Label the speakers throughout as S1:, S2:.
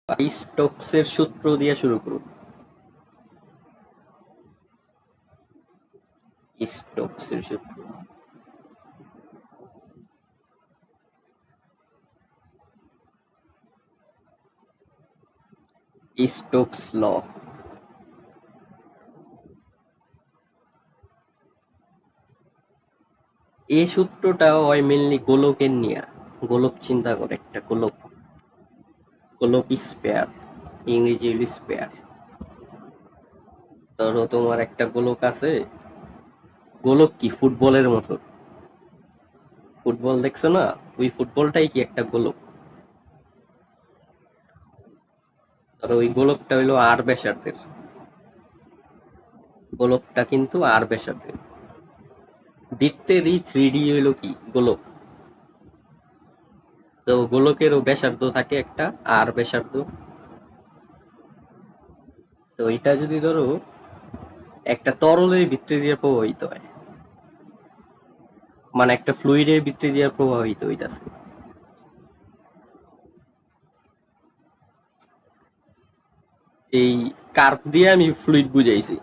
S1: স্টোকসের সূত্র দিয়ে শুরু করুন। স্টোকসের সূত্র। স্টোকস ল। এই সূত্রটা হয় মেনলি গোলকের নিয়ে। গোলক চিন্তা করে, একটা গোলক। গোলক স্পেয়ার, ইংরেজি হলো স্পেয়ার। ধরো তোমার একটা গোলক আছে। গোলক কি ফুটবলের মতো। ফুটবল দেখছো না? ওই ফুটবলটাই কি একটা গোলক। ধরো ওই গোলকটা হইলো আর ব্যাসার্ধের। গোলকটা কিন্তু আর ব্যাসার্ধের। বৃত্তের এই 3D হইলো কি গোলক। তো গোলকেরও ব্যাসার্ধ থাকে একটা, আর ব্যাসার্ধ। তো এটা যদি ধরো একটা তরলের ভিতরে দিয়ে প্রবাহিত হয়, মানে একটা ফ্লুইডের ভিতরে দিয়ে প্রবাহিত হইতাছে। এই কার্ভ দিয়ে আমি ফ্লুইড বুঝাইছি।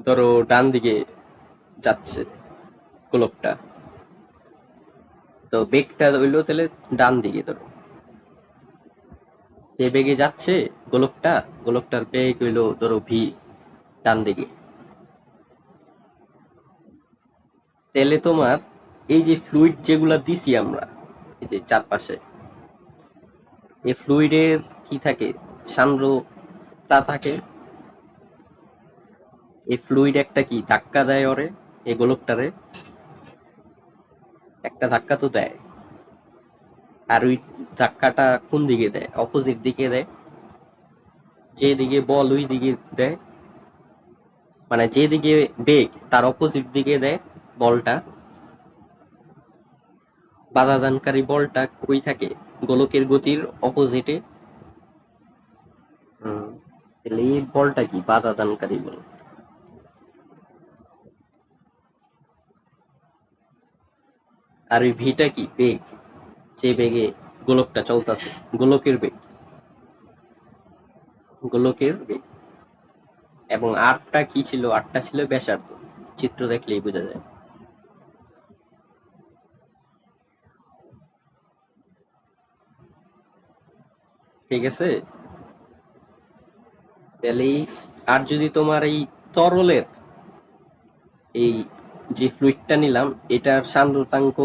S1: ধরো ডান দিকে যাচ্ছে গোলকটা, তো বেগটা হইলো তাহলে ডান দিকে। ধরো যে বেগে যাচ্ছে গোলকটা, গোলকটার বেগ হইলো ধরো ভি, ডান দিকে। তাহলে তোমার এই যে ফ্লুইড যেগুলা দিছি আমরা, এই যে চারপাশে, এই ফ্লুইডের কি থাকে, সান্দ্রতা থাকে। এই ফ্লুইড একটা কি ধাক্কা দেয় ওরে, এই গোলকটারে একটা ধাক্কা তো দেয়। আর ওই ধাক্কাটা কোন দিকে দেয়? অপোজিট দিকে দেয়। যে দিকে বল ওই দিকে দেয়, মানে যেদিকে বেগ তার অপোজিট দিকে দেয় বলটা। বাধাদানকারী বলটা কই থাকে? গোলকের গতির অপোজিটে। তাহলে এই বলটা কি বাধাদানকারী বল। আর ওই ভিটা কি বেগ, যে বেগে গোলকটা চলতেছে, গোলকের বেগ। গোলকের বেগ। এবং আরটা কি ছিল? আরটা ছিল ব্যাসার্ধ। চিত্র দেখলেই বোঝা যায়। ঠিক আছে? তাহলে আর যদি তোমার এই তরলের এই যে ফ্লুইডটা নিলাম, এটার সান্দ্রতাঙ্ক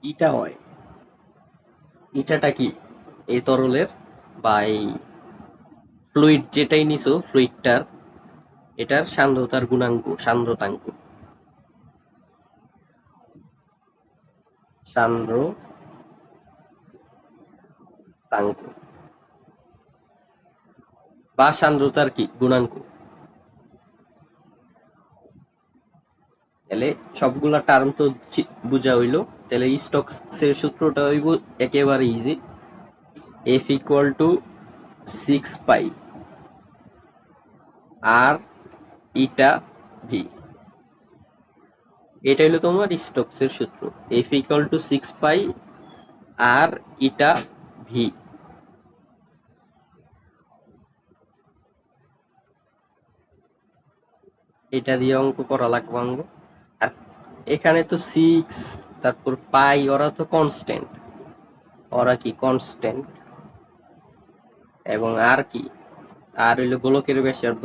S1: ইটা হয়, ইটাটা কি এই তরলের বা এই ফ্লুইড যেটাই নিছো ফ্লুইডটার, এটার সান্দ্রতার গুণাঙ্ক, সান্দ্রতাঙ্ক। সান্দ্রতাঙ্ক বা সান্দ্রতার কি গুণাঙ্ক। তাহলে সবগুলা টার্ম তো বুঝা হইলো। তাহলে স্টোকসের সূত্রটা হইব একেবারে easy. F equal to 6 pi R eta V. এটা হলো তোমার স্টোকসের সূত্র। F equal to 6 pi R eta V. এটা দিয়ে অঙ্ক করা লাগবে অঙ্ক। আর এখানে তো 6, তারপর পাই, ওরা তো কনস্ট্যান্ট। ওরা কি কনস্ট্যান্ট। এবং আর কি, আর হইলো গোলকের ব্যাসার্ধ।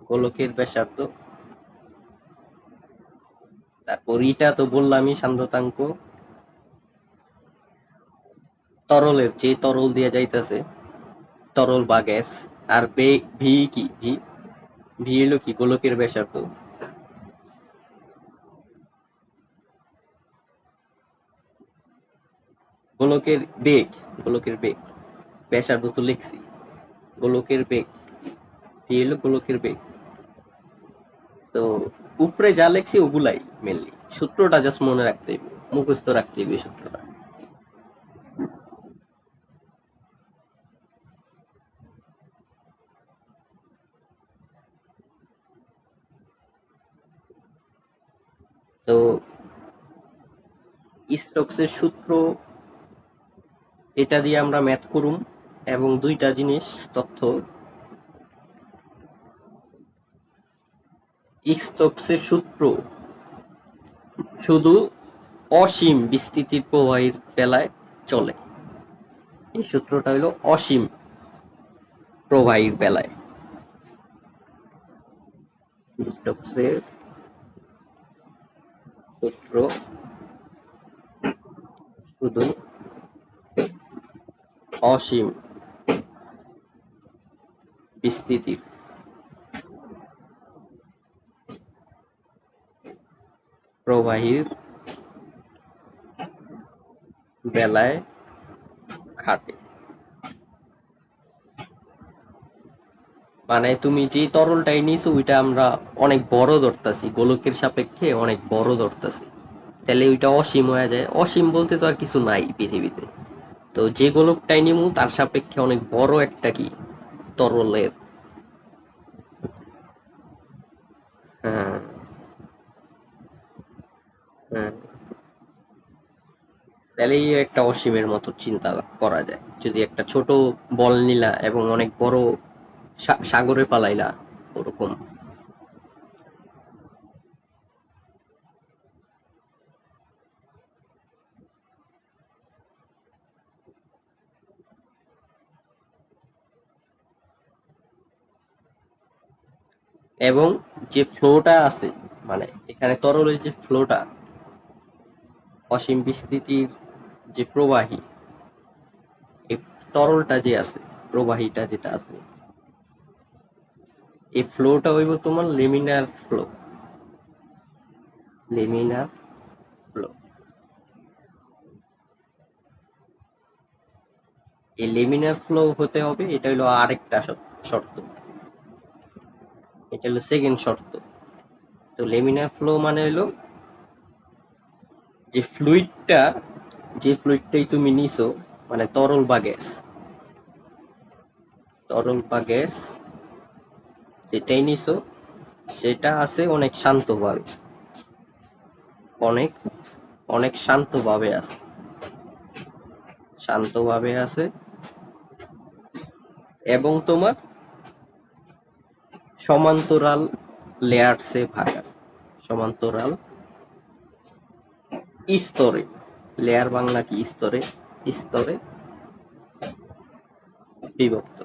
S1: গোলকের ব্যাসার্ধ। তারপর ইটা তো বললামই সান্দ্রতাঙ্ক তরলের, যে তরল দিয়ে যাইতেছে, তরল বা গ্যাস। আর ভি কি, ভি, ভি হলো কি গোলকের ব্যাসার্ধ। গোলকের বেগ, গোলকের বেগ, ব্যাসার্ধ তো লিখছি। গোলকের বেগ, ভি হলো গোলকের বেগ। তো উপরে যা লিখছি ওগুলাই মেনলি, সূত্রটা জাস্ট মনে রাখতে হইবে, মুখস্থ রাখতে হইবে সূত্রটা। তো স্টোকসের সূত্র এটা দিয়ে আমরা ম্যাথ করুম, এবং দুইটা জিনিস তথ্য। স্টোকসের সূত্র শুধু অসীম বিস্তৃতির প্রবাহের বেলায় চলে। এই সূত্রটা হলো অসীম প্রবাহের বেলায়। স্টোকসের সূত্র শুধু অসীম বিস্তৃতির প্রবাহের বেলায় খাটে। মানে তুমি যে তরলটাই নিছো ওইটা আমরা অনেক বড় ধরতাছি, গোলকের সাপেক্ষে অনেক বড় ধরতাছি, তাহলে ওইটা অসীম হয়ে যায়। অসীম বলতে তো আর কিছু নাই পৃথিবীতে। তো যে গোলকটাই নিমু তার সাপেক্ষে অনেক বড় একটা কি তরলের। হ্যাঁ, হ্যাঁ, তাহলে এই একটা অসীমের মতো চিন্তা করা যায়। যদি একটা ছোট বল নিলা এবং অনেক বড় সাগরে পালাইলা, ওরকম। এবং যে ফ্লোটা আছে, মানে এখানে তরলের যে ফ্লোটা, অসীম বিস্তৃতির যে প্রবাহী, এই তরলটা যে আছে, প্রবাহীটা যেটা আছে, এই ফ্লোটা হইব তোমার লেমিনার ফ্লো। Laminar flow. এই লেমিনার ফ্লো হতে হবে, এটা হলো আরেকটা শর্ত। এটা হলো সেকেন্ড শর্ত। তো লেমিনার ফ্লো মানে হলো যে ফ্লুইডটা, যে ফ্লুইডটাই তুমি নিছো, মানে তরল বা গ্যাস, তরল বা গ্যাস যেটাই নিছো সেটা আছে অনেক শান্তভাবে, অনেক অনেক শান্তভাবে আছে, শান্তভাবে আছে। এবং তোমার সমান্তরাল লেয়ারসে ভাগ আছে, সমান্তরাল স্তরে। লেয়ার বাংলা কি? স্তরে। স্তরে বিভক্ত।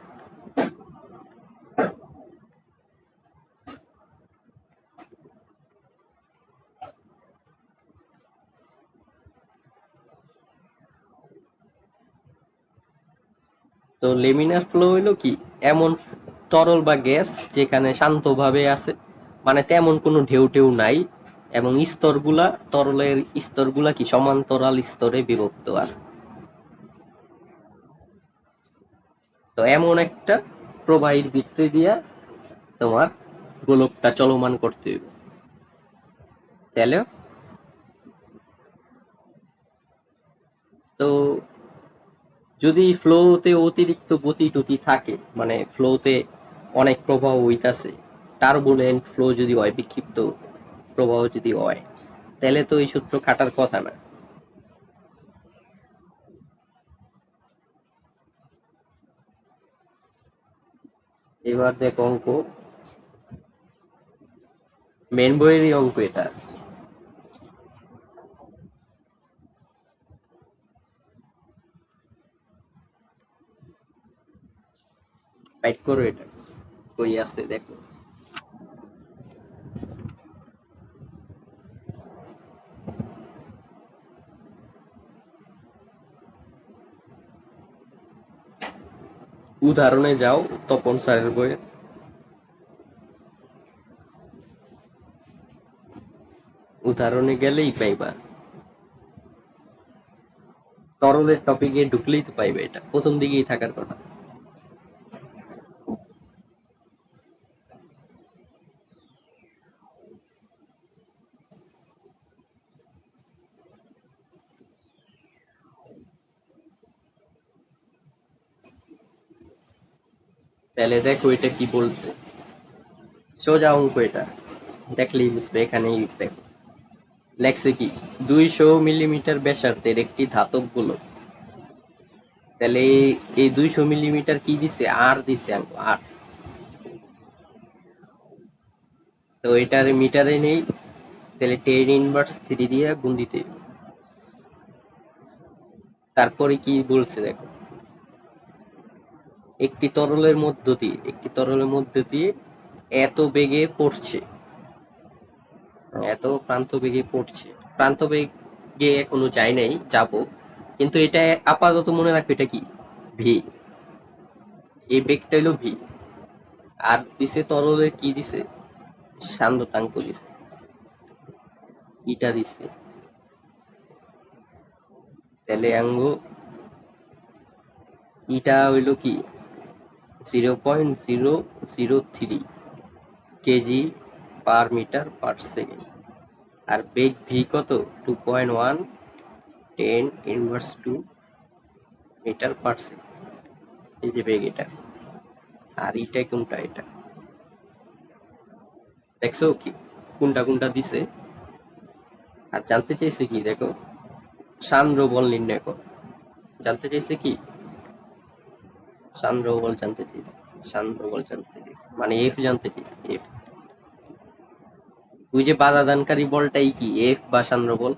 S1: তো লেমিনার ফ্লো হইলো কি? এমন তরল বা গ্যাস যেখানে শান্তভাবে আছে, মানে তেমন কোনো ঢেউ টেউ নাই, এবং স্তরগুলা, তরলের স্তরগুলা কি সমান্তরাল স্তরে বিভক্ত আছে। তো এমন একটা প্রবাহীর ভিতরে দিয়া তোমার গোলকটা চলমান করতে হইব। তাহলে তো যদি ফ্লোতে অতিরিক্ত গতি টতি থাকে, মানে ফ্লোতে অনেক প্রবাহ হইতাছে, টার্বুলেন্ট ফ্লো যদি হয়, বিক্ষিপ্ত প্রবাহ যদি হয়, তাহলে তো এই সূত্র খাটার কথা না। এবার দেখো অঙ্ক, মেন বইয়েরই অঙ্ক এটা। টাইপ করো এটা, কই আছে দেখো। উদাহরণে যাও, তপন স্যারের বইয়ে। উদাহরণে গেলেই পাইবা। তরলের টপিকে ঢুকলেই তো পাইবে, এটা প্রথম দিকেই থাকার কথা। তাহলে দেখো এটা কি বলছে, সোজা অঙ্ক এটা, দেখলেই বুঝবে, এখানেই দেখো। লেখছে কি 200 মিলিমিটার ব্যাসার্ধের একটি ধাতব গোলক। তাহলে এই 200 মিলিমিটার কি দিছে, আর দিছে আর। তো এটার মিটারে নেই, তাহলে 10⁻³ দিয়ে গুণ দিতে হবে। তারপরে কি বলছে দেখো, একটি তরলের মধ্য দিয়ে এত বেগে পড়ছে, এত প্রান্ত বেগে পড়ছে, প্রান্ত বেগে এখনো যায় নাই, যাব, কিন্তু এটা আপাতত মনে রাখবে এটা কি, ভি। এই বেগটা হলো ভি। আর দিছে তরলের কি দিছে, সান্দ্রতাঙ্ক দিছে, ইটা দিছে। তাহলে আঙ্গ ইটা হইলো কি 0.003 KG per metre per second. আর বেগ ভি কত, 2.1 10⁻² মিটার পার সেকেন্ড। এই যে বেগ এটা। আর এটা কোনটা, এটা দেখছো কি কোনটা কোনটা দিছে। আর জানতে চাইছে কি দেখো, সান্দ্র বল নির্ণয় করো। জানতে চাইছে কি, সান্দ্র বল জানতে চাইছে, সান্দ্র বল জানতে চাইছে, মানে এফ জানতে চাইছে, এফ। ওই যে বাধা দানকারী বলটাই কি, এফ বা সান্দ্র বল?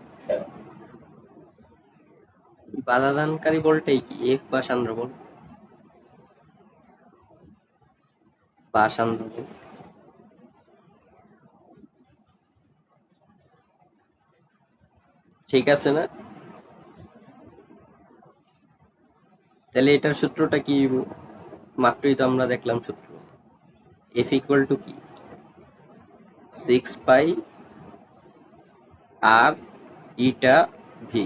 S1: বাধা দানকারী বলটাই কি, এফ বা সান্দ্র বল? বা সান্দ্র বল। ঠিক আছে না? তাহলে এটার সূত্রটা কি, মাত্রই তো আমরা দেখলাম সূত্র। এফ ইকুয়াল টু কি, 6 পাই আর ইটা ভি।